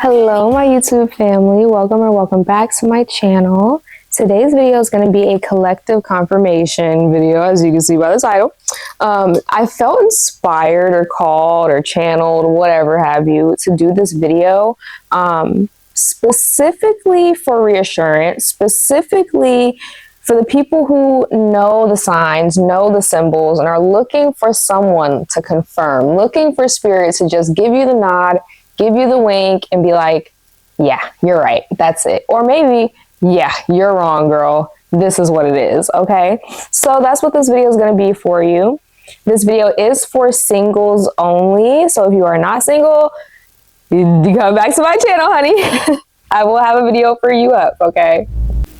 Hello my YouTube family, welcome back to my channel. Today's video is going to be a collective confirmation video, as you can see by the title. I felt inspired or called or channeled, whatever have you, to do this video specifically for reassurance, specifically for the people who know the signs, know the symbols, and are looking for someone to confirm, looking for spirit to just give you the nod, give you the wink, and be like, yeah, you're right, that's it. Or maybe, yeah, you're wrong, girl, this is what it is, okay? So that's what this video is going to be for you. This video is for singles only, so if you are not single, you come back to my channel, honey. I will have a video for you up, okay?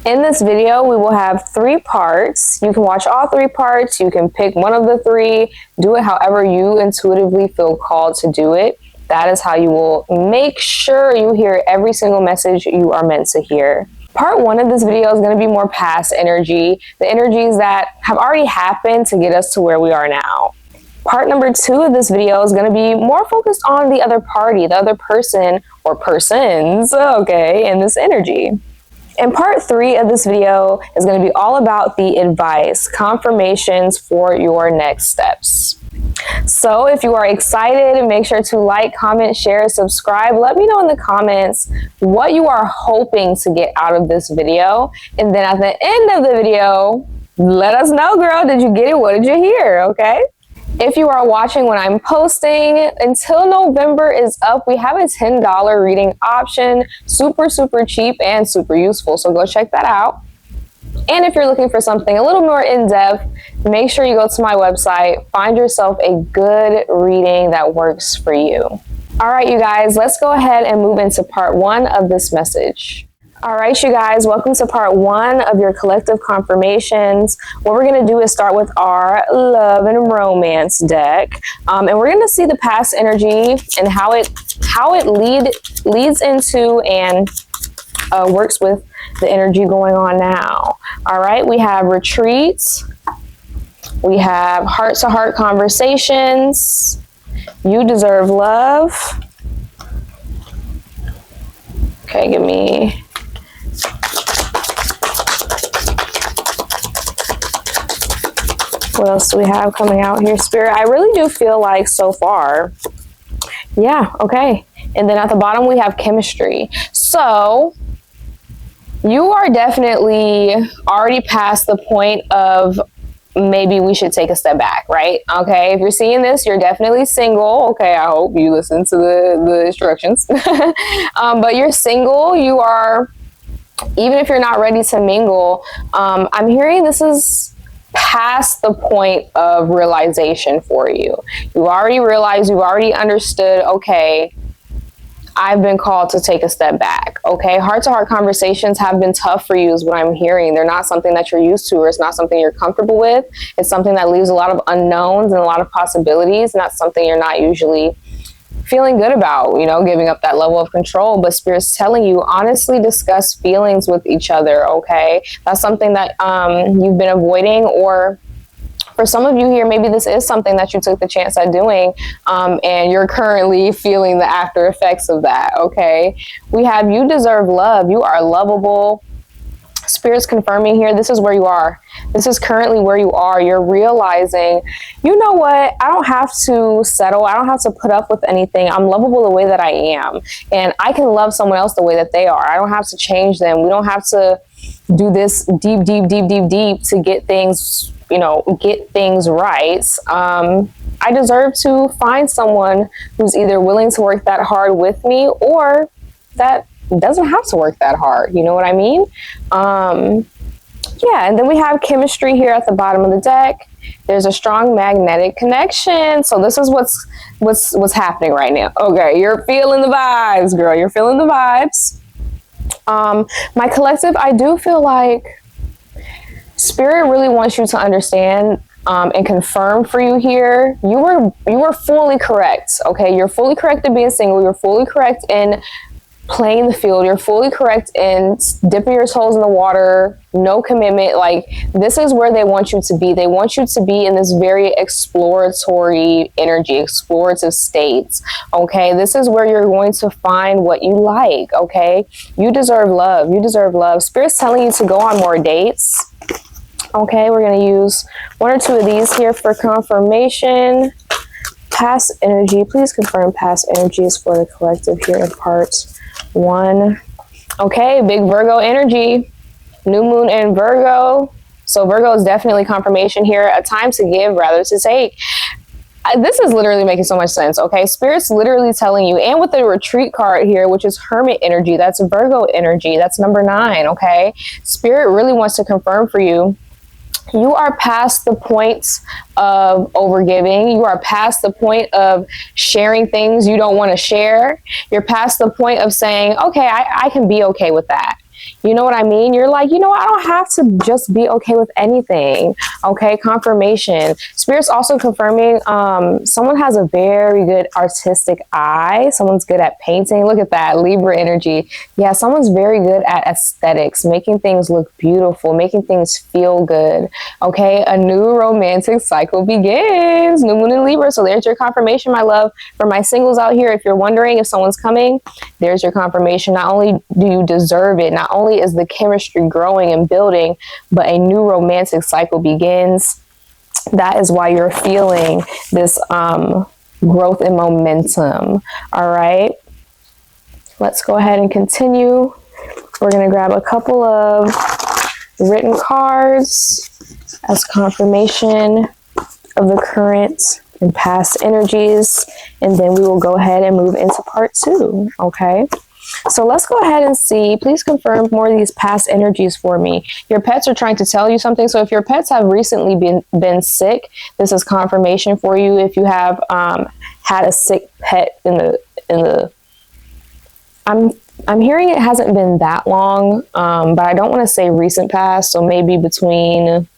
In this video, we will have 3 parts. You can watch all 3 parts. You can pick one of the 3. Do it however you intuitively feel called to do it. That is how you will make sure you hear every single message you are meant to hear. Part 1 of this video is going to be more past energy, the energies that have already happened to get us to where we are now. Part number 2 of this video is going to be more focused on the other party, the other person or persons, okay, in this energy. And part 3 of this video is going to be all about the advice, confirmations for your next steps. So if you are excited, make sure to like, comment, share, subscribe. Let me know in the comments what you are hoping to get out of this video. And then at the end of the video, let us know, girl, did you get it? What did you hear? Okay. If you are watching when I'm posting, until November is up, we have a $10 reading option. Super cheap and super useful. So go check that out. And if you're looking for something a little more in-depth, make sure you go to my website, find yourself a good reading that works for you. All right, you guys, let's go ahead and move into part 1 of this message. All right, you guys, welcome to part 1 of your collective confirmations. What we're going to do is start with our love and romance deck. And we're going to see the past energy and how it leads into and works with the energy going on now. All right, we have retreats. We have heart-to-heart conversations. You deserve love. Okay, give me... What else do we have coming out here, Spirit? I really do feel like so far, yeah, okay. And then at the bottom, we have chemistry. So you are definitely already past the point of maybe we should take a step back, right? Okay, if you're seeing this, you're definitely single. Okay, I hope you listen to the instructions. But you're single, you are, even if you're not ready to mingle, I'm hearing this is past the point of realization for you. You already realized, you already understood, okay, I've been called to take a step back. Okay, heart-to-heart conversations have been tough for you is what I'm hearing. They're not something that you're used to, or it's not something you're comfortable with. It's something that leaves a lot of unknowns and a lot of possibilities, and that's something you're not usually feeling good about, you know, giving up that level of control. But Spirit's telling you, honestly discuss feelings with each other, okay? That's something that you've been avoiding, or for some of you here, maybe this is something that you took the chance at doing, and you're currently feeling the after effects of that, okay? We have you deserve love. You are lovable. Spirit's confirming here, this is where you are. This is currently where you are. You're realizing, you know what? I don't have to settle. I don't have to put up with anything. I'm lovable the way that I am. And I can love someone else the way that they are. I don't have to change them. We don't have to do this deep to get things, you know, get things right. I deserve to find someone who's either willing to work that hard with me, or that doesn't have to work that hard. You know what I mean? Yeah, and then we have chemistry here at the bottom of the deck. There's a strong magnetic connection. So this is what's happening right now. Okay, you're feeling the vibes, girl. You're feeling the vibes. My collective, I do feel like Spirit really wants you to understand and confirm for you here. You were fully correct. Okay, you're fully correct in being single. You're fully correct in playing the field. You're fully correct in dipping your toes in the water, no commitment. Like, this is where they want you to be. They want you to be in this very exploratory energy, explorative states. Okay, this is where you're going to find what you like. Okay, you deserve love. You deserve love. Spirit's telling you to go on more dates. Okay, we're going to use 1 or 2 of these here for confirmation. Past energy, please confirm past energies for the collective here in part 1. Okay, big Virgo energy, new moon in Virgo. So Virgo is definitely confirmation here. A time to give rather to take. This is literally making so much sense. Okay, Spirit's literally telling you, and with the retreat card here, which is Hermit energy, that's Virgo energy, that's number 9. Okay, Spirit really wants to confirm for you. You are past the point of overgiving. You are past the point of sharing things you don't want to share. You're past the point of saying, okay, I can be okay with that. You know what I mean? You're like, I don't have to just be okay with anything. Okay, confirmation. Spirit's also confirming someone has a very good artistic eye. Someone's good at painting. Look at that, Libra energy. Yeah, someone's very good at aesthetics, making things look beautiful, making things feel good. Okay, a new romantic cycle begins. New moon in Libra. So there's your confirmation, my love. For my singles out here, if you're wondering if someone's coming, there's your confirmation. Not only do you deserve it, not only is the chemistry growing and building, but a new romantic cycle begins. That is why you're feeling this growth and momentum. All right, let's go ahead and continue. We're going to grab a couple of written cards as confirmation of the current and past energies, and then we will go ahead and move into part 2. Okay, so let's go ahead and see. Please confirm more of these past energies for me. Your pets are trying to tell you something. So if your pets have recently been sick, this is confirmation for you. If you have had a sick pet in the I'm hearing it hasn't been that long, but I don't want to say recent past. So maybe between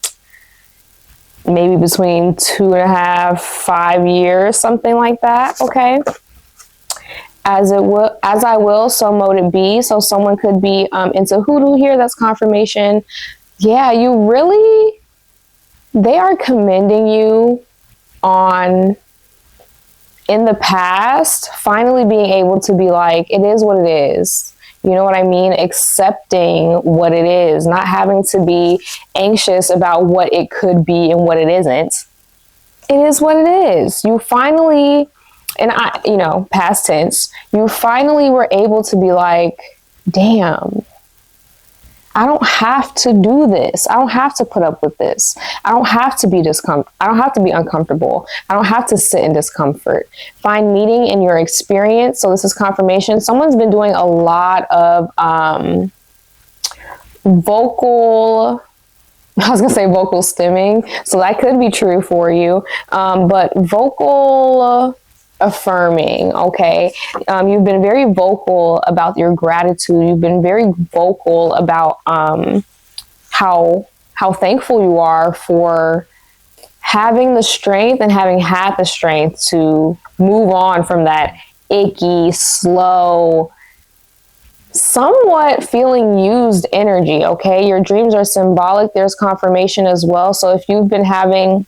2.5, 5 years, something like that. Okay. As I will, so mote it be. So someone could be into hoodoo here. That's confirmation. Yeah, they are commending you on, in the past, finally being able to be like, it is what it is. You know what I mean? Accepting what it is, not having to be anxious about what it could be and what it isn't. It is what it is. You finally... And past tense, you finally were able to be like, damn, I don't have to do this. I don't have to put up with this. I don't have to be I don't have to be uncomfortable. I don't have to sit in discomfort. Find meaning in your experience. So this is confirmation. Someone's been doing a lot of vocal stimming. So that could be true for you. But vocal... affirming. Okay, you've been very vocal about your gratitude. You've been very vocal about how thankful you are for having the strength and having had the strength to move on from that icky, slow, somewhat feeling used energy. Okay, your dreams are symbolic. There's confirmation as well. So if you've been having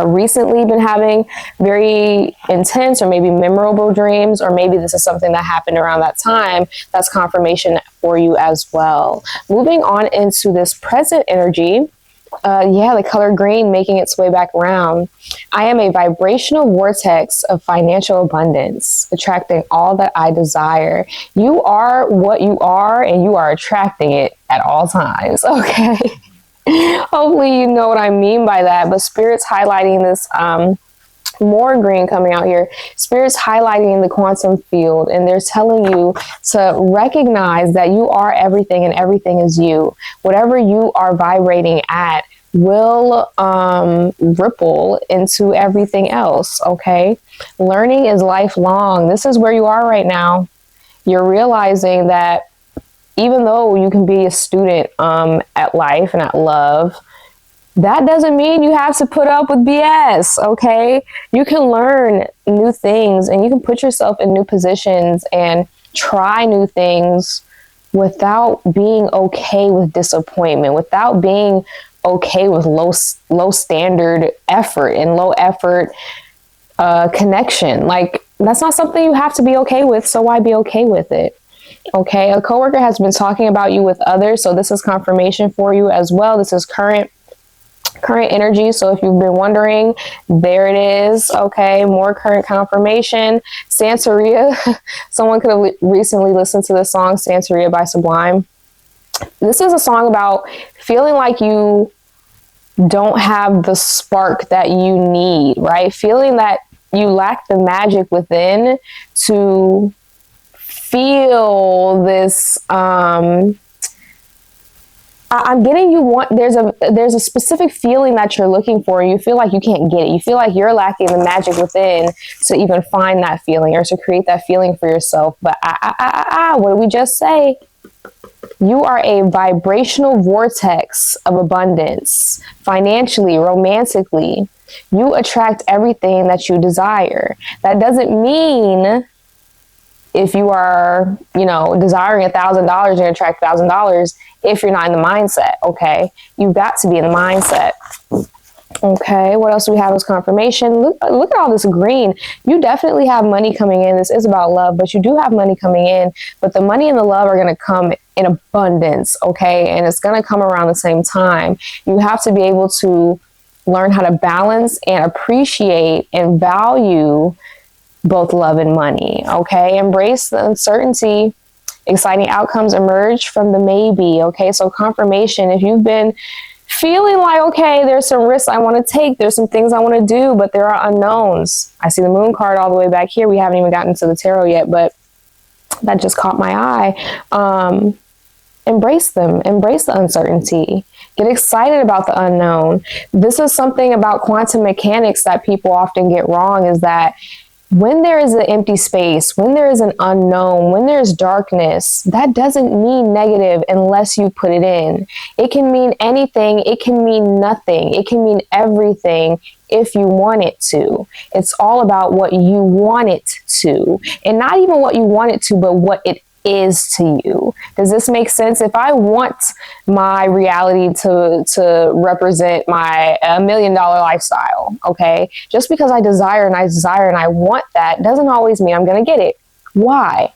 recently been having very intense or maybe memorable dreams, or maybe this is something that happened around that time, that's confirmation for you as well. Moving on into this present energy, the color green making its way back around. I am a vibrational vortex of financial abundance, attracting all that I desire. You are what you are, and you are attracting it at all times. Okay. Hopefully you know what I mean by that, but Spirit's highlighting this more green coming out here. Spirit's highlighting the quantum field, and they're telling you to recognize that you are everything and everything is you. Whatever you are vibrating at will ripple into everything else. Okay, learning is lifelong. This is where you are right now. You're realizing that even though you can be a student at life and at love, that doesn't mean you have to put up with BS, okay? You can learn new things, and you can put yourself in new positions and try new things without being okay with disappointment, without being okay with low standard effort and low effort connection. Like, that's not something you have to be okay with, so why be okay with it? Okay, a coworker has been talking about you with others, so this is confirmation for you as well. This is current energy. So if you've been wondering, there it is. Okay, more current confirmation. Santeria. Someone could have recently listened to the song Santeria by Sublime. This is a song about feeling like you don't have the spark that you need, right? Feeling that you lack the magic within to feel this, I'm getting you one. There's a specific feeling that you're looking for. You feel like you can't get it. You feel like you're lacking the magic within to even find that feeling or to create that feeling for yourself. But what did we just say? You are a vibrational vortex of abundance, financially, romantically. You attract everything that you desire. That doesn't mean if you are, desiring $1,000, you're going to attract $1,000 if you're not in the mindset, okay? You've got to be in the mindset. Okay, what else do we have as confirmation? Look at all this green. You definitely have money coming in. This is about love, but you do have money coming in. But the money and the love are going to come in abundance, okay? And it's going to come around the same time. You have to be able to learn how to balance and appreciate and value both love and money, okay? Embrace the uncertainty. Exciting outcomes emerge from the maybe, okay? So confirmation, if you've been feeling like, okay, there's some risks I want to take, there's some things I want to do, but there are unknowns. I see the moon card all the way back here. We haven't even gotten to the tarot yet, but that just caught my eye. Embrace them. Embrace the uncertainty. Get excited about the unknown. This is something about quantum mechanics that people often get wrong, is that when there is an empty space, when there is an unknown, when there's darkness, that doesn't mean negative unless you put it in. It can mean anything. It can mean nothing. It can mean everything if you want it to. It's all about what you want it to. And not even what you want it to, but what it is to you. Does this make sense? If I want my reality to represent my $1 million lifestyle, okay, just because I desire and I want that doesn't always mean I'm going to get it. Why?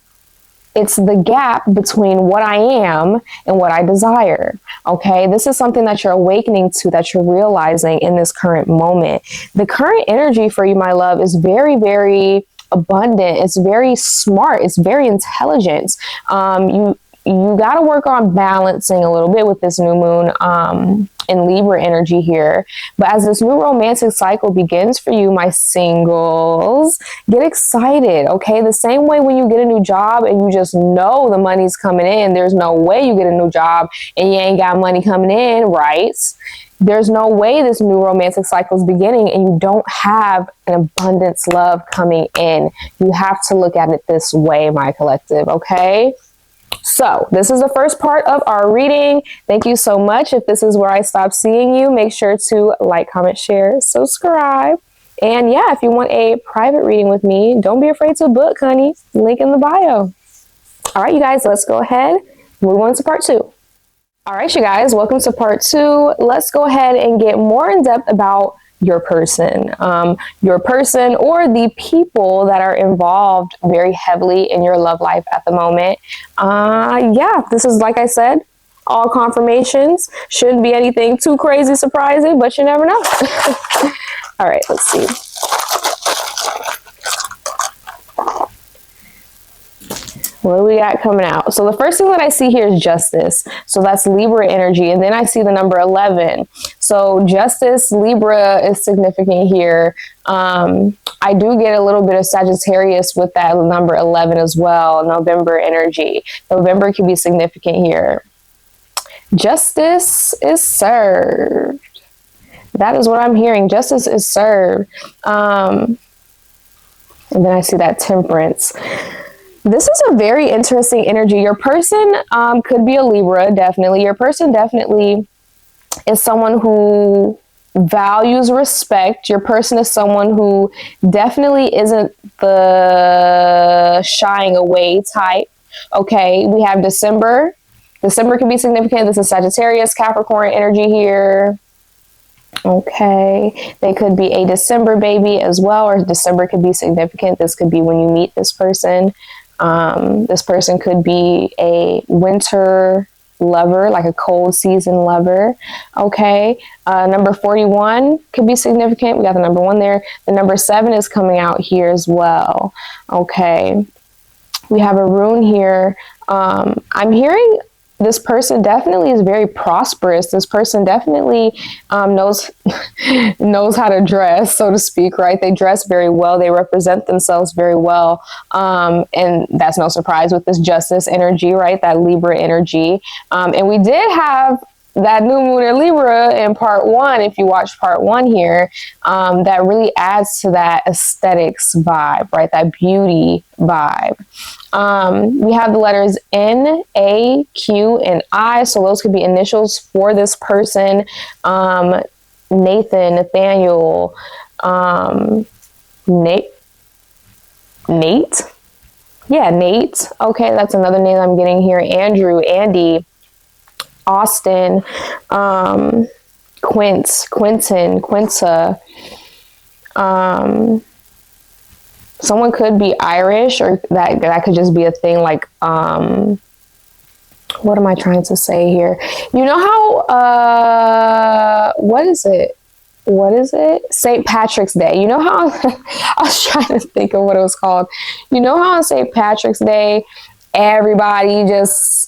It's the gap between what I am and what I desire. Okay, this is something that you're awakening to, that you're realizing in this current moment. The current energy for you, my love, is very, very abundant. It's very smart. It's very intelligent. You got to work on balancing a little bit with this new moon in Libra energy here. But as this new romantic cycle begins for you, my singles, get excited. Okay, the same way when you get a new job and you just know the money's coming in. There's no way you get a new job and you ain't got money coming in, right? There's no way this new romantic cycle is beginning and you don't have an abundance love coming in. You have to look at it this way, my collective, okay? So this is the first part of our reading. Thank you so much. If this is where I stop seeing you, make sure to like, comment, share, subscribe. And yeah, if you want a private reading with me, don't be afraid to book, honey. Link in the bio. All right, you guys, let's go ahead. Move on to part 2. All right, you guys, welcome to part 2. Let's go ahead and get more in depth about your person or the people that are involved very heavily in your love life at the moment. Yeah, this is, like I said, all confirmations. Shouldn't be anything too crazy surprising, but you never know. All right, let's see. What do we got coming out? So the first thing that I see here is justice. So that's Libra energy. And then I see the number 11. So justice, Libra is significant here. I do get a little bit of Sagittarius with that number 11 as well. November energy. November can be significant here. Justice is served. That is what I'm hearing. Justice is served. And then I see that temperance. This is a very interesting energy. Your person could be a Libra, definitely. Your person definitely is someone who values respect. Your person is someone who definitely isn't the shying away type. Okay, we have December. December can be significant. This is Sagittarius, Capricorn energy here. Okay, they could be a December baby as well, or December could be significant. This could be when you meet this person. This person could be a winter lover, like a cold season lover. Okay, number 41 could be significant. We got the number 1 there. The number 7 is coming out here as well. Okay, we have a rune here. I'm hearing this person definitely is very prosperous. This person definitely knows how to dress, so to speak, right? They dress very well. They represent themselves very well. And that's no surprise with this justice energy, right? That Libra energy. And we did have that new moon in Libra in part 1, if you watch part 1 here, that really adds to that aesthetics vibe, right? That beauty vibe. We have the letters N, A, Q, and I. So those could be initials for this person. Nathan, Nathaniel, Nate. Yeah, Nate. Okay, that's another name I'm getting here. Andrew, Andy, Austin, Quentin, Quinta. Someone could be Irish, or that could just be a thing like, what am I trying to say here? You know how, what is it? St. Patrick's Day. You know how, I was trying to think of what it was called. You know how on St. Patrick's Day, everybody's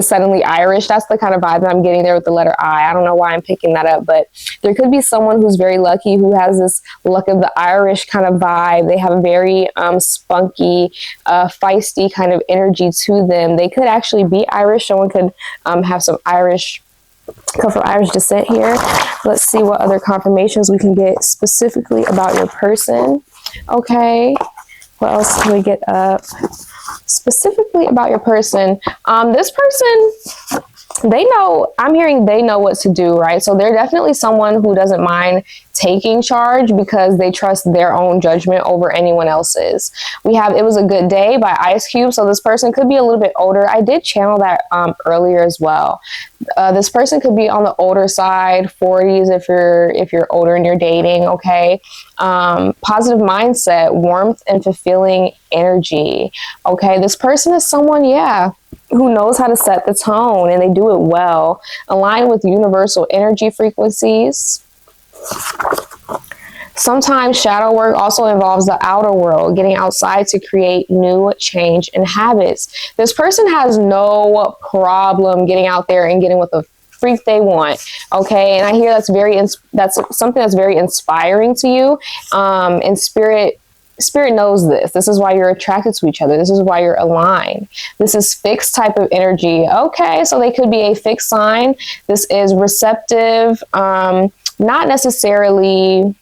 suddenly Irish. That's the kind of vibe that I'm getting there with the letter I. I don't know why I'm picking that up, but there could be someone who's very lucky, who has this luck of the Irish kind of vibe. They have a very spunky, feisty kind of energy to them. They could actually be Irish. Someone could have some come from Irish descent here. Let's see what other confirmations we can get specifically about your person. Okay. What else can we get up? Specifically about your person. This person, I'm hearing they know what to do, right? So they're definitely someone who doesn't mind taking charge because they trust their own judgment over anyone else's. We have It Was a Good Day by Ice Cube. So this person could be a little bit older. I did channel that earlier as well. This person could be on the older side, 40s if you're older and you're dating, okay? Positive mindset, warmth, and fulfilling energy. Okay, this person is someone, who knows how to set the tone, and they do it well. Align with universal energy frequencies. Sometimes shadow work also involves the outer world, getting outside to create new change and habits. This person has no problem getting out there and getting what the freak they want. Okay, and I hear that's something that's very inspiring to you. And spirit knows this. This is why you're attracted to each other. This is why you're aligned. This is fixed type of energy. Okay, so they could be a fixed sign. This is receptive. Not necessarily.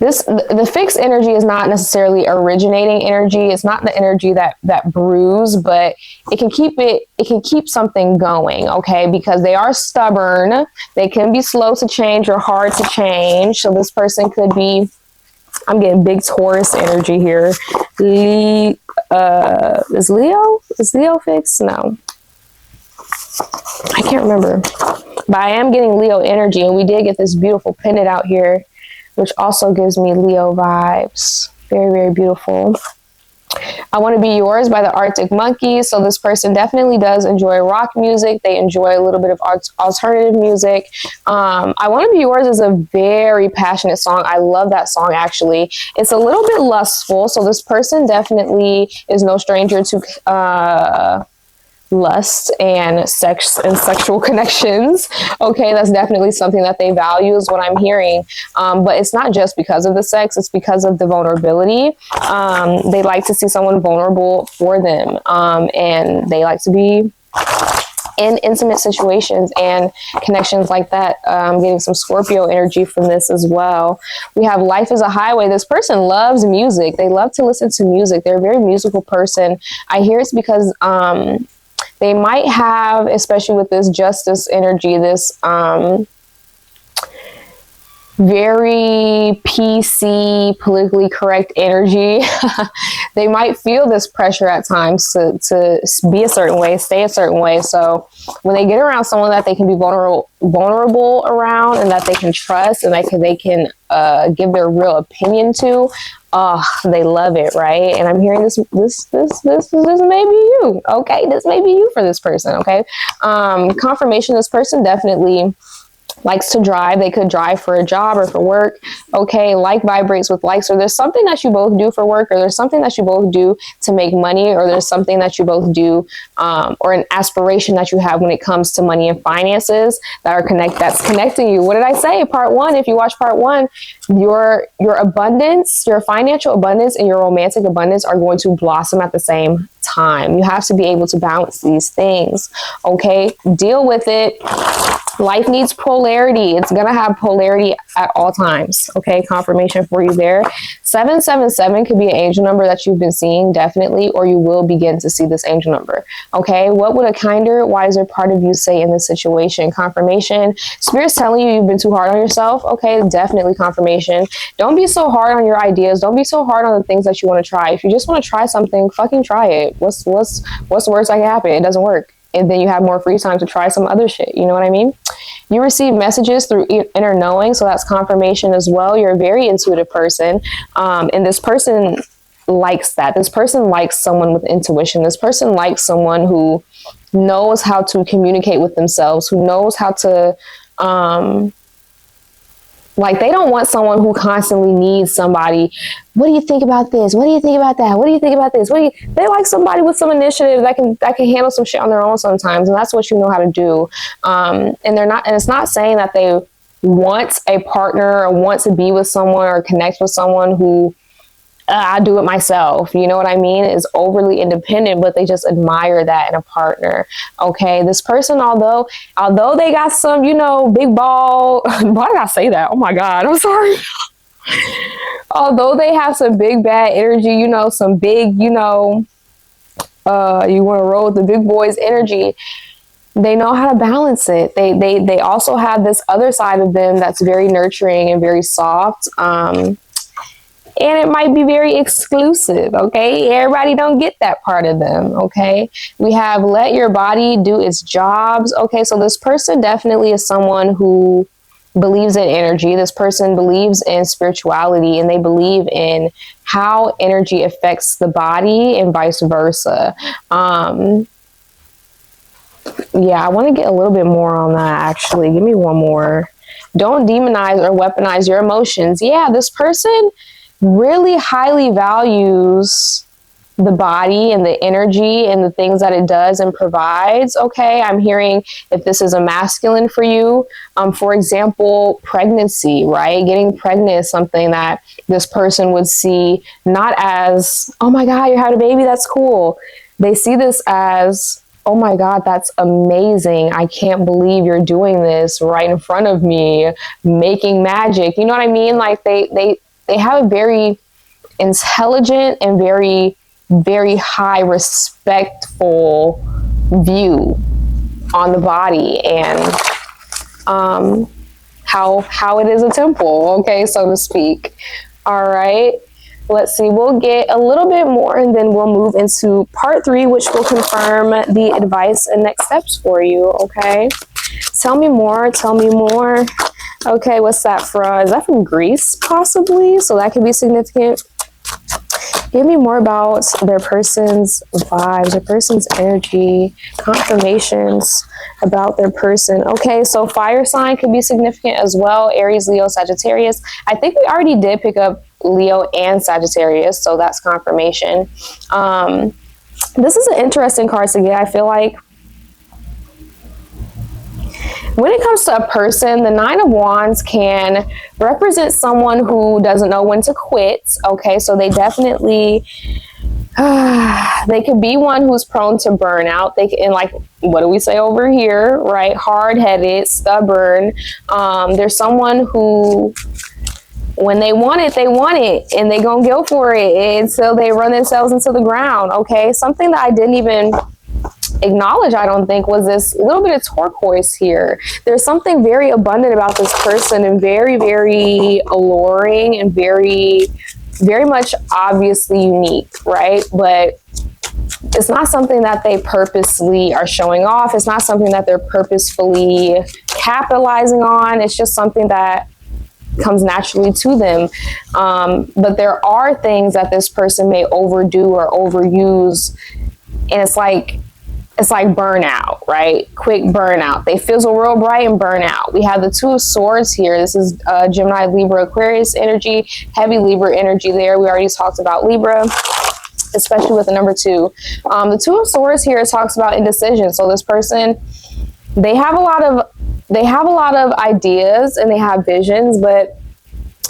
The fixed energy is not necessarily originating energy. It's not the energy that brews, but it can keep something going, okay? Because they are stubborn. They can be slow to change or hard to change. So this person could be, I'm getting big Taurus energy here. Is Leo fixed? No. I can't remember. But I am getting Leo energy, and we did get this beautiful pendant out here, which also gives me Leo vibes. Very, very beautiful. I Want to Be Yours by the Arctic Monkeys. So this person definitely does enjoy rock music. They enjoy a little bit of alternative music. I Want to Be Yours is a very passionate song. I love that song, actually. It's a little bit lustful. So this person definitely is no stranger to lust and sex and sexual connections. Okay, that's definitely something that they value, is what I'm hearing. But it's not just because of the sex, it's because of the vulnerability. They like to see someone vulnerable for them. And they like to be in intimate situations and connections like that. Getting some Scorpio energy from this as well. We have Life is a Highway. This person loves music. They love to listen to music. They're a very musical person. I hear it's because they might have, especially with this justice energy, this very PC, politically correct energy. They might feel this pressure at times to be a certain way, stay a certain way. So when they get around someone that they can be vulnerable around, and that they can trust, and they can give their real opinion to, they love it, right? And I'm hearing this may be you. Okay, this may be you for this person. Okay, confirmation. This person definitely likes to drive. They could drive for a job or for work. Okay, like vibrates with likes, or there's something that you both do for work, or there's something that you both do to make money, or there's something that you both do, or an aspiration that you have when it comes to money and finances that's connecting you. What did I say? Part 1, if you watch part 1, your abundance, your financial abundance and your romantic abundance are going to blossom at the same time. You have to be able to balance these things. Okay, deal with it. Life needs polarity. It's going to have polarity at all times. Okay, confirmation for you there. 777 could be an angel number that you've been seeing, definitely, or you will begin to see this angel number. Okay, what would a kinder, wiser part of you say in this situation? Confirmation. Spirit's telling you you've been too hard on yourself. Okay, definitely confirmation. Don't be so hard on your ideas. Don't be so hard on the things that you want to try. If you just want to try something, fucking try it. What's the worst that can happen? It doesn't work. And then you have more free time to try some other shit. You know what I mean? You receive messages through inner knowing. So that's confirmation as well. You're a very intuitive person. And this person likes that. This person likes someone with intuition. This person likes someone who knows how to communicate with themselves, who knows how to, they don't want someone who constantly needs somebody. What do you think about this? What do you think about that? What do you think about this? They like somebody with some initiative that can handle some shit on their own sometimes, and that's what you know how to do. And it's not saying that they want a partner or want to be with someone or connect with someone who I do it myself. You know what I mean? Is overly independent, but they just admire that in a partner. Okay. This person, although they got some, big ball, why did I say that? Oh my God, I'm sorry. Although they have some big bad energy, some big, you want to roll with the big boys energy. They know how to balance it. They also have this other side of them that's very nurturing and very soft. And it might be very exclusive, okay? Everybody don't get that part of them, okay? We have let your body do its jobs, okay? So this person definitely is someone who believes in energy. This person believes in spirituality, and they believe in how energy affects the body and vice versa. Yeah, I want to get a little bit more on that, actually. Give me one more. Don't demonize or weaponize your emotions. Yeah, this person really highly values the body and the energy and the things that it does and provides. Okay, I'm hearing if this is a masculine for you, for example, pregnancy, right? Getting pregnant is something that this person would see not as, oh my God, you're having a baby, that's cool. They see this as, oh my God, that's amazing. I can't believe you're doing this right in front of me, making magic. You know what I mean? Like they have a very intelligent and very, very high respectful view on the body and how it is a temple, okay, so to speak. All right, let's see. We'll get a little bit more and then we'll move into part 3, which will confirm the advice and next steps for you, okay? Tell me more. Okay, what's that from? Is that from Greece, possibly? So that could be significant. Give me more about their person's vibes, their person's energy, confirmations about their person. Okay, so fire sign could be significant as well. Aries, Leo, Sagittarius. I think we already did pick up Leo and Sagittarius, so that's confirmation. This is an interesting card to get. I feel like when it comes to a person, the 9 of Wands can represent someone who doesn't know when to quit. Okay, so they definitely, they could be one who's prone to burnout. They can, like, what do we say over here, right? Hard-headed, stubborn. There's someone who, when they want it, and they gonna go for it until they run themselves into the ground. Okay, something that I didn't even acknowledge, I don't think, was this little bit of turquoise here. There's something very abundant about this person and very, very alluring and very, very much obviously unique, right? But it's not something that they purposely are showing off. It's not something that they're purposefully capitalizing on. It's just something that comes naturally to them. But there are things that this person may overdo or overuse. And it's like burnout, right? Quick burnout. They fizzle real bright and burn out. We have the Two of Swords here. This is Gemini, Libra, Aquarius energy, heavy Libra energy there. We already talked about Libra, especially with the number 2. The Two of Swords here talks about indecision. So this person, they have a lot of ideas and they have visions, but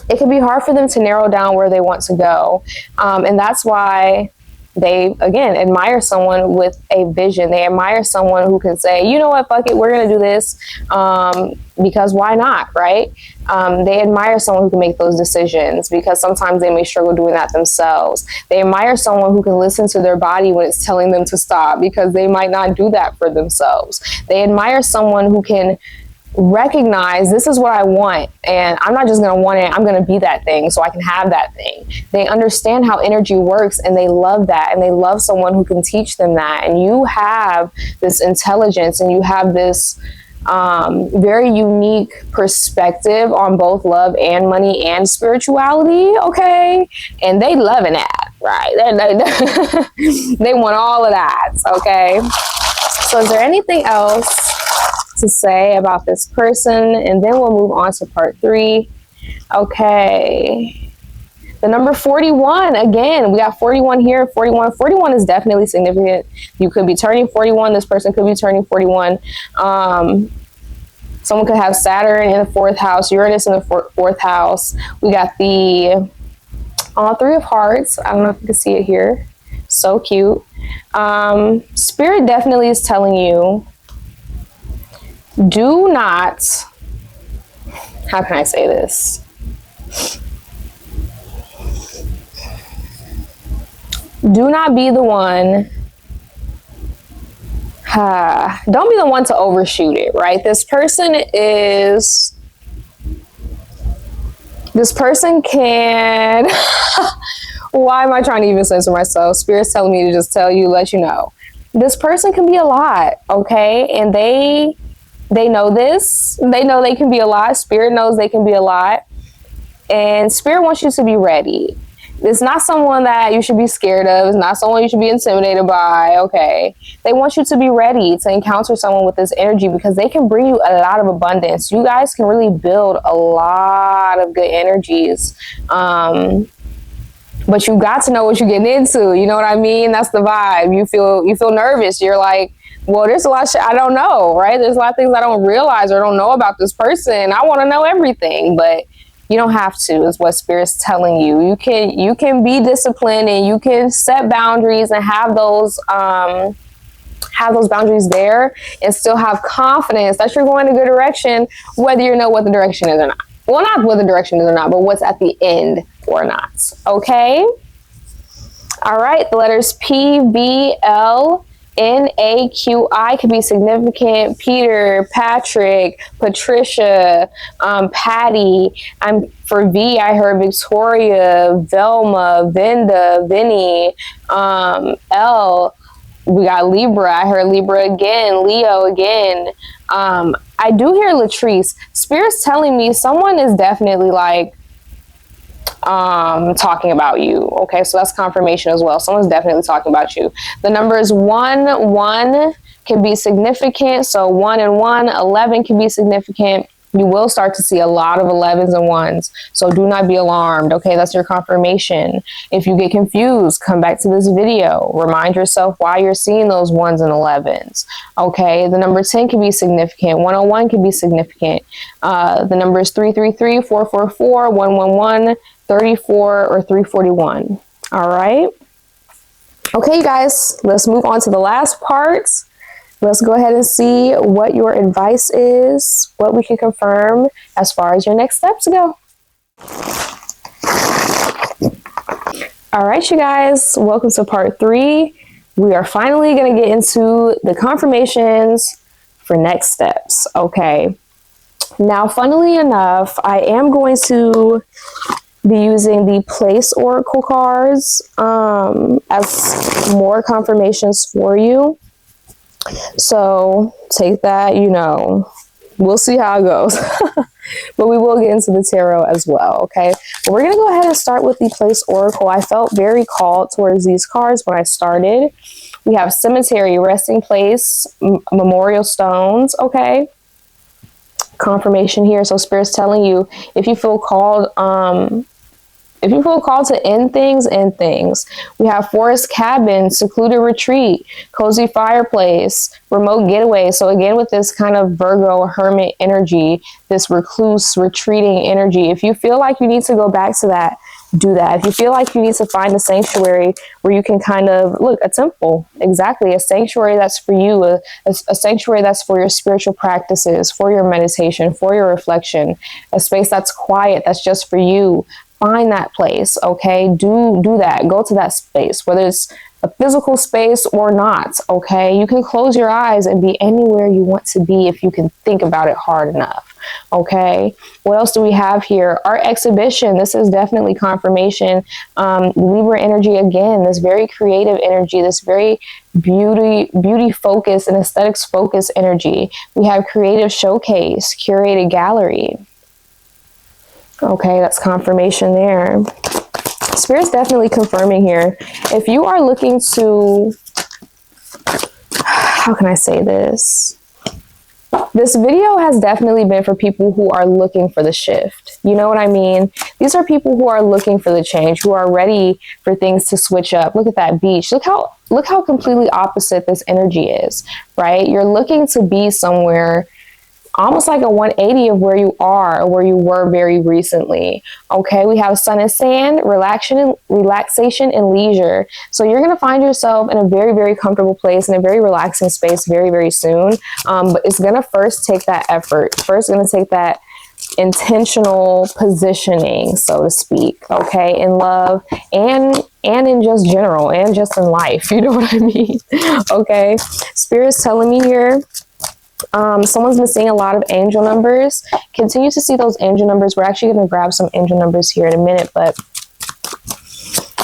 it can be hard for them to narrow down where they want to go. And that's why they, again, admire someone with a vision. They admire someone who can say, you know what, fuck it, we're going to do this because why not, right? They admire someone who can make those decisions because sometimes they may struggle doing that themselves. They admire someone who can listen to their body when it's telling them to stop because they might not do that for themselves. They admire someone who can recognize this is what I want and I'm not just going to want it, I'm going to be that thing so I can have that thing. They understand how energy works and they love that, and they love someone who can teach them that. And you have this intelligence and you have this very unique perspective on both love and money and spirituality, okay? And they loving that, right? They want all of that, okay? So is there anything else to say about this person? And then we'll move on to part 3. Okay, the number 41, again, we got 41 here. 41 is definitely significant. You could be turning 41. This person could be turning 41. Someone could have Saturn in the 4th house, Uranus in the 4th house. We got the 3 of Hearts. I don't know if you can see it here. So cute. Spirit definitely is telling you, do not, how can I say this? Do not be the one, don't be the one to overshoot it, right? This person can, why am I trying to even censor myself? Spirit's telling me to just tell you, let you know. This person can be a lot, okay? And they know this. They know they can be a lot. Spirit knows they can be a lot. And Spirit wants you to be ready. It's not someone that you should be scared of. It's not someone you should be intimidated by, okay? They want you to be ready to encounter someone with this energy because they can bring you a lot of abundance. You guys can really build a lot of good energies. But you got to know what you're getting into. You know what I mean? That's the vibe. You feel nervous. You're like, well, there's a lot of shit I don't know, right? There's a lot of things I don't realize or don't know about this person. I want to know everything, but you don't have to, is what Spirit's telling you. You can be disciplined and you can set boundaries and have those boundaries there and still have confidence that you're going in a good direction, whether you know what the direction is or not. Well, not what the direction is or not, but what's at the end or not. Okay? All right, the letters P, V, L, N-A-Q-I could be significant. Peter, Patrick, Patricia, Patty. For V, I heard Victoria, Velma, Vinda, Vinny. L, we got Libra. I heard Libra again. Leo again. I do hear Latrice. Spirit's telling me someone is definitely like talking about you. Okay, so that's confirmation as well. Someone's definitely talking about you. The numbers 1 can be significant. So 1 and 1, 11 can be significant. You will start to see a lot of 11s and 1s. So do not be alarmed. Okay, that's your confirmation. If you get confused, come back to this video. Remind yourself why you're seeing those 1s and 11s. Okay, the number 10 can be significant. 101 can be significant. The numbers 333, 444, 111, 34, or 341. All right. Okay, guys, let's move on to the last part. Let's go ahead and see what your advice is, what we can confirm as far as your next steps go. All right, you guys, welcome to part 3. we are finally going to get into the confirmations for next steps. Okay. Now, funnily enough, I am going to be using the Place Oracle cards as more confirmations for you. So take that, we'll see how it goes. But we will get into the tarot as well, okay? But we're going to go ahead and start with the Place Oracle. I felt very called towards these cards when I started. We have cemetery, resting place, memorial stones, okay? Confirmation here. So Spirit's telling you, if you feel called to end things. We have forest cabin, secluded retreat, cozy fireplace, remote getaway. So again, with this kind of Virgo hermit energy, this recluse, retreating energy, if you feel like you need to go back to that, do that. If you feel like you need to find a sanctuary where you can kind of, look, a temple, exactly, a sanctuary that's for you, a sanctuary that's for your spiritual practices, for your meditation, for your reflection, a space that's quiet, that's just for you. Find that place, okay? Do that. Go to that space, whether it's a physical space or not, okay? You can close your eyes and be anywhere you want to be if you can think about it hard enough, okay? What else do we have here? Art exhibition. This is definitely confirmation. Libra energy again, this very creative energy, this very beauty focused and aesthetics focused energy. We have creative showcase, curated gallery. Okay, that's confirmation there. Spirit's definitely confirming here. If you are looking to, how can I say this? This video has definitely been for people who are looking for the shift. You know what I mean? These are people who are looking for the change, who are ready for things to switch up. Look at that beach. Look how completely opposite this energy is, right? You're looking to be somewhere almost like a 180 of where you are or where you were very recently. Okay, we have sun and sand, relaxation and leisure. So you're going to find yourself in a very, very comfortable place, in a very relaxing space very, very soon. But it's going to first take that effort. First, going to take that intentional positioning, so to speak, okay, in love and in just general and just in life. You know what I mean? Okay, Spirit's telling me here, someone's been seeing a lot of angel numbers. Continue to see those angel numbers. We're actually going to grab some angel numbers here in a minute, but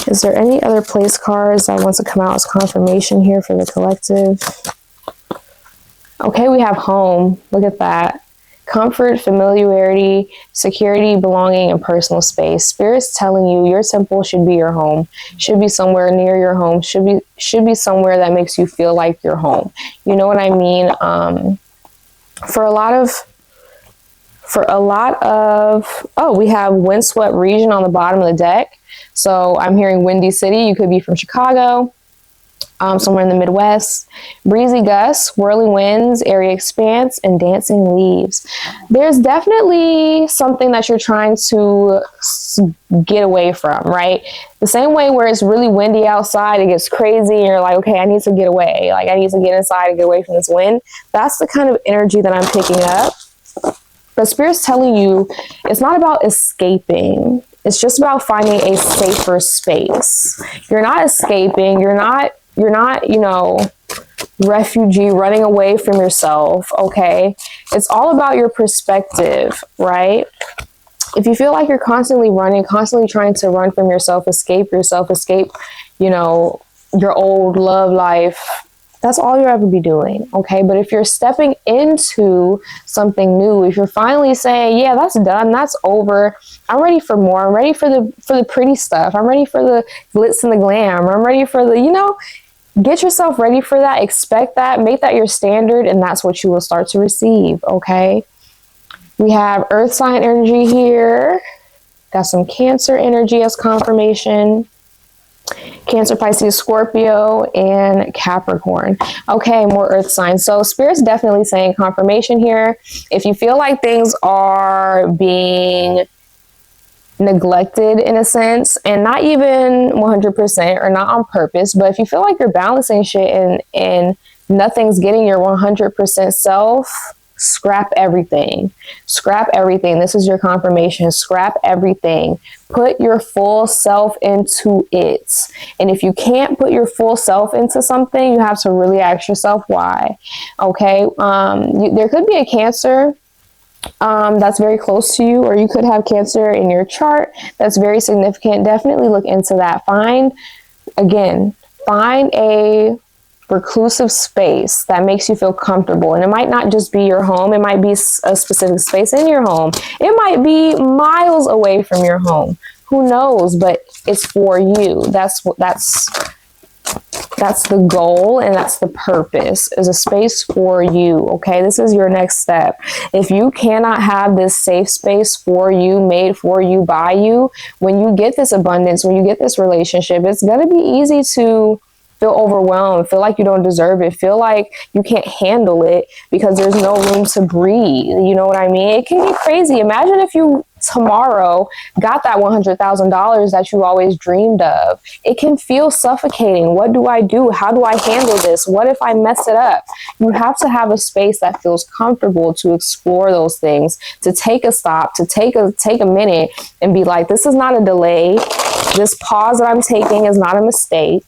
is there any other place cards that wants to come out as confirmation here for the collective? Okay, we have home. Look at that. Comfort, familiarity, security, belonging, and personal space. Spirit's telling you your temple should be your home. Should be somewhere near your home. Should be somewhere that makes you feel like you're home. You know what I mean? For a lot of, oh, we have windswept region on the bottom of the deck. So I'm hearing Windy City. You could be from Chicago, somewhere in the Midwest. Breezy gusts, whirling winds, airy expanse, and dancing leaves. There's definitely something that you're trying to get away from, right? The same way where it's really windy outside, it gets crazy, and you're like, okay, I need to get away. Like, I need to get inside and get away from this wind. That's the kind of energy that I'm picking up. But Spirit's telling you it's not about escaping. It's just about finding a safer space. You're not escaping. You're not, refugee running away from yourself, okay? It's all about your perspective, right? If you feel like you're constantly running, constantly trying to run from yourself, escape, your old love life, that's all you'll ever be doing, okay? But if you're stepping into something new, if you're finally saying, yeah, that's done, that's over, I'm ready for more, I'm ready for the pretty stuff, I'm ready for the glitz and the glam, I'm ready for the, get yourself ready for that, expect that, make that your standard, and that's what you will start to receive, okay? We have earth sign energy here, got some Cancer energy as confirmation. Cancer, Pisces, Scorpio, and Capricorn. Okay, more earth signs. So Spirit's definitely saying confirmation here. If you feel like things are being neglected in a sense, and not even 100% or not on purpose, but if you feel like you're balancing shit and nothing's getting your 100% self, scrap everything. Scrap everything. This is your confirmation. Scrap everything. Put your full self into it. And if you can't put your full self into something, you have to really ask yourself why. Okay. There could be a Cancer that's very close to you, or you could have Cancer in your chart that's very significant. Definitely look into that. Find a reclusive space that makes you feel comfortable. And it might not just be your home. It might be a specific space in your home. It might be miles away from your home. Who knows? But it's for you. That's the goal, and that's the purpose, is a space for you. Okay, this is your next step. If you cannot have this safe space for you, made for you, by you, when you get this abundance, when you get this relationship, it's going to be easy to feel overwhelmed, feel like you don't deserve it, feel like you can't handle it because there's no room to breathe. You know what I mean? It can be crazy. Imagine if you tomorrow got that $100,000 that you always dreamed of. It can feel suffocating. What do I do? How do I handle this? What if I mess it up? You have to have a space that feels comfortable to explore those things, to take a stop, to take a minute and be like, this is not a delay. This pause that I'm taking is not a mistake.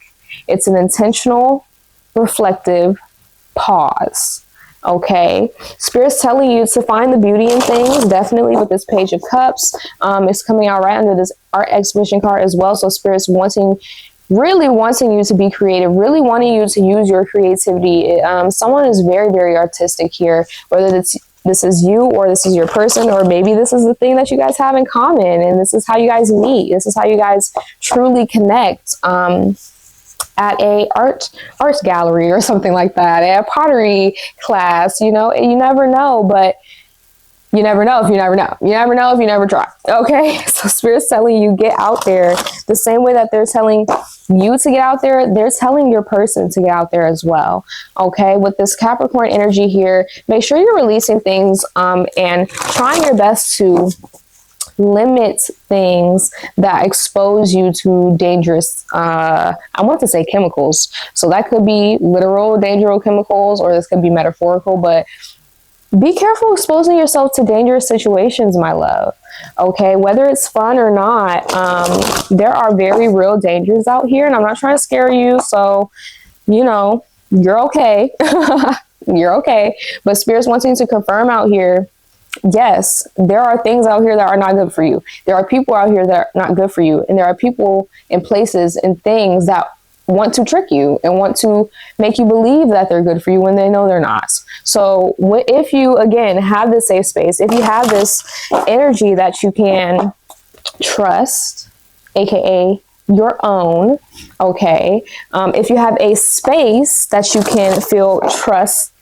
It's an intentional, reflective pause. Okay. Spirit's telling you to find the beauty in things, definitely with this Page of Cups. It's coming out right under this art exhibition card as well. So Spirit's really wanting you to be creative, really wanting you to use your creativity. Someone is very, very artistic here, whether this is you, or this is your person, or maybe this is the thing that you guys have in common, and this is how you guys meet. This is how you guys truly connect. At a art gallery or something like that, at a pottery class, you never know, but you never know if you never know. You never know if you never try. Okay. So Spirit's telling you, get out there the same way that they're telling you to get out there. They're telling your person to get out there as well. Okay. With this Capricorn energy here, make sure you're releasing things, and trying your best to limit things that expose you to dangerous, I want to say chemicals. So that could be literal dangerous chemicals, or this could be metaphorical, but be careful exposing yourself to dangerous situations, my love. Okay. Whether it's fun or not, there are very real dangers out here, and I'm not trying to scare you. So, you're okay. You're okay. But Spirit's wanting to confirm out here, yes, there are things out here that are not good for you. There are people out here that are not good for you. And there are people and places and things that want to trick you and want to make you believe that they're good for you when they know they're not. So if you, again, have this safe space, if you have this energy that you can trust, aka your own, okay, if you have a space that you can feel trust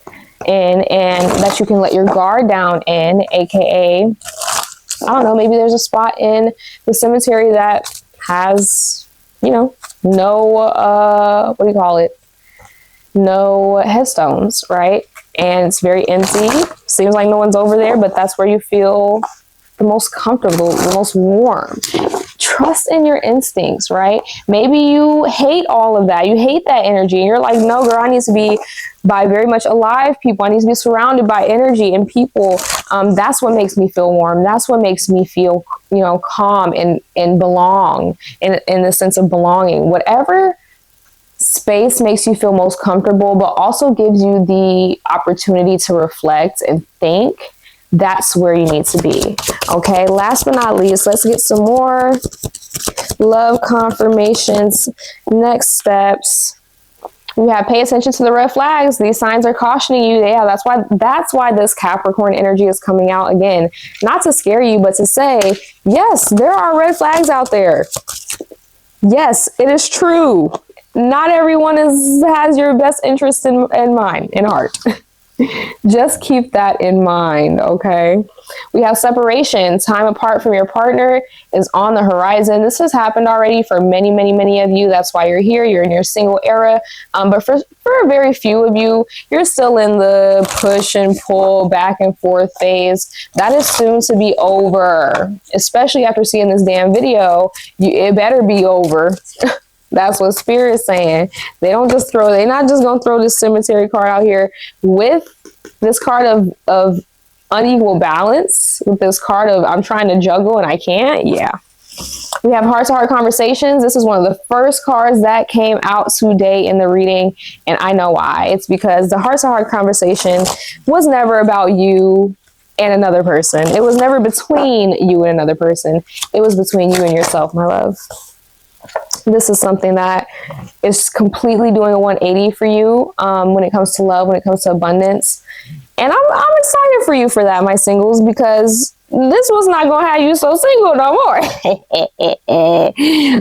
in, and that you can let your guard down in, aka, I don't know, maybe there's a spot in the cemetery that has, no, no headstones, right? And it's very empty. Seems like no one's over there, but that's where you feel the most comfortable, the most warm. Trust in your instincts, right? Maybe you hate all of that. You hate that energy. And you're like, no, girl, I need to be by very much alive people. I need to be surrounded by energy and people. That's what makes me feel warm. That's what makes me feel, calm and belong in the sense of belonging. Whatever space makes you feel most comfortable, but also gives you the opportunity to reflect and think, that's where you need to be. Okay, last but not least, let's get some more love confirmations. Next steps. We have pay attention to the red flags. These signs are cautioning you. Yeah, that's why this Capricorn energy is coming out again. Not to scare you, but to say, yes, there are red flags out there. Yes, it is true. Not everyone has your best interest in mind, in heart. Just keep that in mind, okay? We have separation. Time apart from your partner is on the horizon. This has happened already for many, many, many of you. That's why you're here. You're in your single era. But for a very few of you, you're still in the push and pull, back and forth phase. That is soon to be over. Especially after seeing this damn video. It better be over. That's what Spirit's saying. They're not just gonna throw this cemetery card out here with this card of unequal balance, with this card of I'm trying to juggle and I can't. Yeah. We have heart-to-heart conversations. This is one of the first cards that came out today in the reading, and I know why. It's because the heart-to-heart conversation was never about you and another person. It was never between you and another person. It was between you and yourself, my love. This is something that is completely doing a 180 for you when it comes to love, when it comes to abundance. And I'm excited for you for that, my singles, because this was not going to have you so single no more.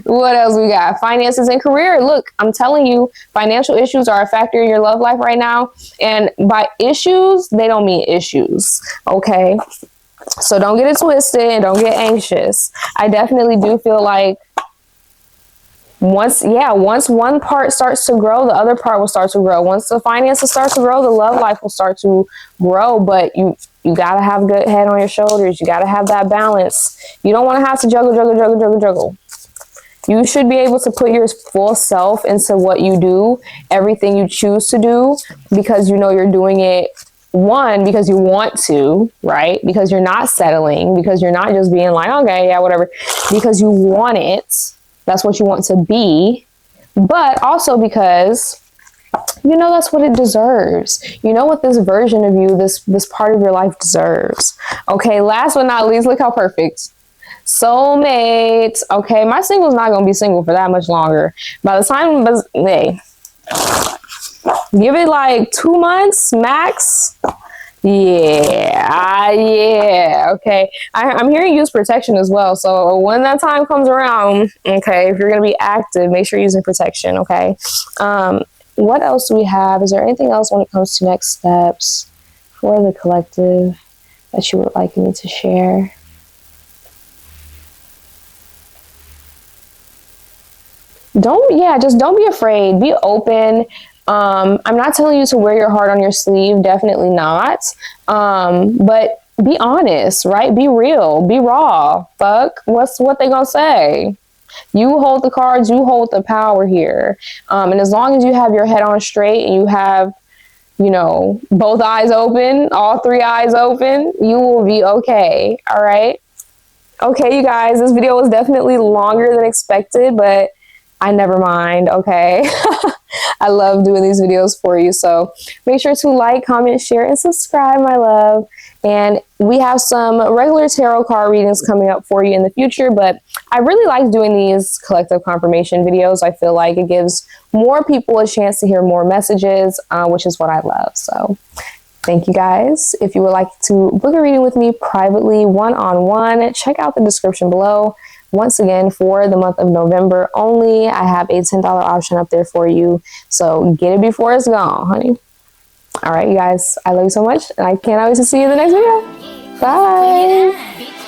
What else we got? Finances and career. Look, I'm telling you, financial issues are a factor in your love life right now. And by issues, they don't mean issues. Okay? So don't get it twisted and don't get anxious. I definitely do feel like once one part starts to grow, the other part will start to grow. Once the finances start to grow, the love life will start to grow. But you got to have a good head on your shoulders. You got to have that balance. You don't want to have to juggle. You should be able to put your full self into what you do, everything you choose to do, because you know you're doing it, one, because you want to, right? Because you're not settling, because you're not just being like, okay, yeah, whatever, because you want it. That's what you want to be, but also because you know that's what it deserves. You know what this version of you, this part of your life deserves. Okay, last but not least, look how perfect. Soulmate. Okay, my single's not going to be single for that much longer. By the time, hey, give it like 2 months max. Yeah, okay. I'm hearing use protection as well. So when that time comes around, okay, if you're going to be active, make sure you're using protection, okay? What else do we have? Is there anything else when it comes to next steps for the collective that you would like me to share? Just don't be afraid. Be open. I'm not telling you to wear your heart on your sleeve. Definitely not. But be honest, right? Be real. Be raw. Fuck. What they gonna say? You hold the cards. You hold the power here. And as long as you have your head on straight and you have, both eyes open, all three eyes open, you will be okay. All right. Okay, you guys, this video was definitely longer than expected, but I never mind, okay? I love doing these videos for you. So make sure to like, comment, share, and subscribe, my love. And we have some regular tarot card readings coming up for you in the future, but I really like doing these collective confirmation videos. I feel like it gives more people a chance to hear more messages, which is what I love. So thank you guys. If you would like to book a reading with me privately, one-on-one, check out the description below. Once again, for the month of November only, I have a $10 option up there for you. So get it before it's gone, honey. All right, you guys, I love you so much. And I can't wait to see you in the next video. Bye.